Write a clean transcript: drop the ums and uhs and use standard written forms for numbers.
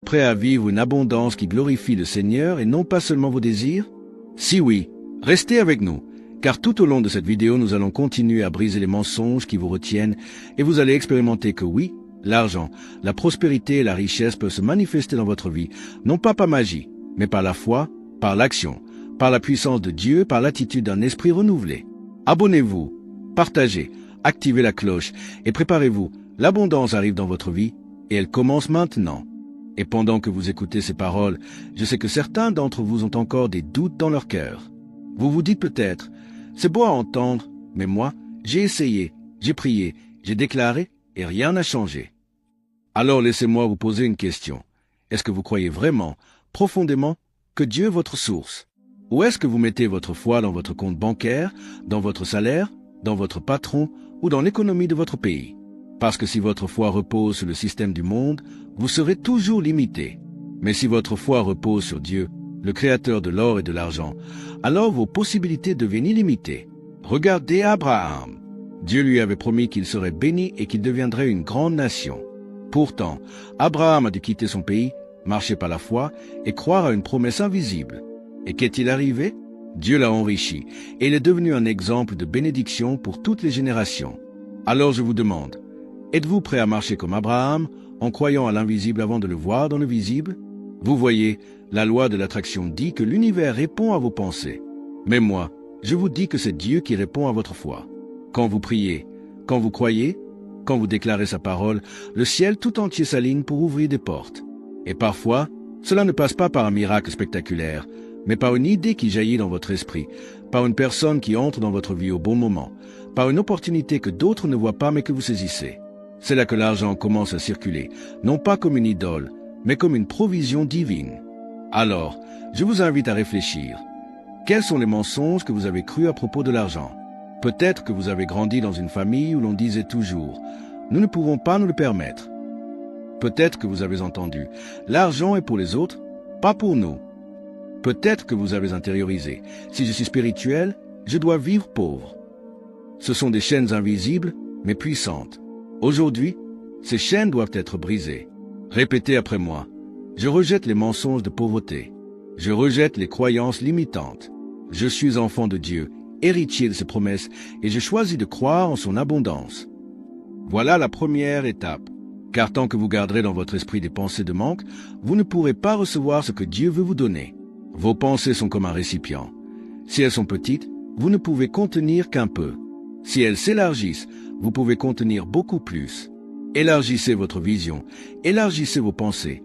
Prêt à vivre une abondance qui glorifie le Seigneur et non pas seulement vos désirs? Si oui, restez avec nous, car tout au long de cette vidéo, nous allons continuer à briser les mensonges qui vous retiennent et vous allez expérimenter que oui, l'argent, la prospérité et la richesse peuvent se manifester dans votre vie, non pas par magie, mais par la foi, par l'action, par la puissance de Dieu, par l'attitude d'un esprit renouvelé. Abonnez-vous, partagez, activez la cloche et préparez-vous. L'abondance arrive dans votre vie et elle commence maintenant. Et pendant que vous écoutez ces paroles, je sais que certains d'entre vous ont encore des doutes dans leur cœur. Vous vous dites peut-être, c'est beau à entendre, mais moi, j'ai essayé, j'ai prié, j'ai déclaré et rien n'a changé. Alors laissez-moi vous poser une question. Est-ce que vous croyez vraiment, profondément, que Dieu est votre source? Ou est-ce que vous mettez votre foi dans votre compte bancaire, dans votre salaire, dans votre patron ou dans l'économie de votre pays? Parce que si votre foi repose sur le système du monde, vous serez toujours limité. Mais si votre foi repose sur Dieu, le créateur de l'or et de l'argent, alors vos possibilités deviennent illimitées. Regardez Abraham. Dieu lui avait promis qu'il serait béni et qu'il deviendrait une grande nation. Pourtant, Abraham a dû quitter son pays, marcher par la foi et croire à une promesse invisible. Et qu'est-il arrivé? Dieu l'a enrichi et il est devenu un exemple de bénédiction pour toutes les générations. Alors je vous demande, êtes-vous prêt à marcher comme Abraham, en croyant à l'invisible avant de le voir dans le visible? Vous voyez, la loi de l'attraction dit que l'univers répond à vos pensées. Mais moi, je vous dis que c'est Dieu qui répond à votre foi. Quand vous priez, quand vous croyez, quand vous déclarez sa parole, le ciel tout entier s'aligne pour ouvrir des portes. Et parfois, cela ne passe pas par un miracle spectaculaire, mais par une idée qui jaillit dans votre esprit, par une personne qui entre dans votre vie au bon moment, par une opportunité que d'autres ne voient pas mais que vous saisissez. C'est là que l'argent commence à circuler, non pas comme une idole, mais comme une provision divine. Alors, je vous invite à réfléchir. Quels sont les mensonges que vous avez crus à propos de l'argent? Peut-être que vous avez grandi dans une famille où l'on disait toujours « Nous ne pouvons pas nous le permettre ». Peut-être que vous avez entendu « L'argent est pour les autres, pas pour nous ». Peut-être que vous avez intériorisé « Si je suis spirituel, je dois vivre pauvre ». Ce sont des chaînes invisibles, mais puissantes. Aujourd'hui, ces chaînes doivent être brisées. Répétez après moi. Je rejette les mensonges de pauvreté. Je rejette les croyances limitantes. Je suis enfant de Dieu, héritier de ses promesses, et je choisis de croire en son abondance. Voilà la première étape. Car tant que vous garderez dans votre esprit des pensées de manque, vous ne pourrez pas recevoir ce que Dieu veut vous donner. Vos pensées sont comme un récipient. Si elles sont petites, vous ne pouvez contenir qu'un peu. Si elles s'élargissent, vous pouvez contenir beaucoup plus. Élargissez votre vision, élargissez vos pensées,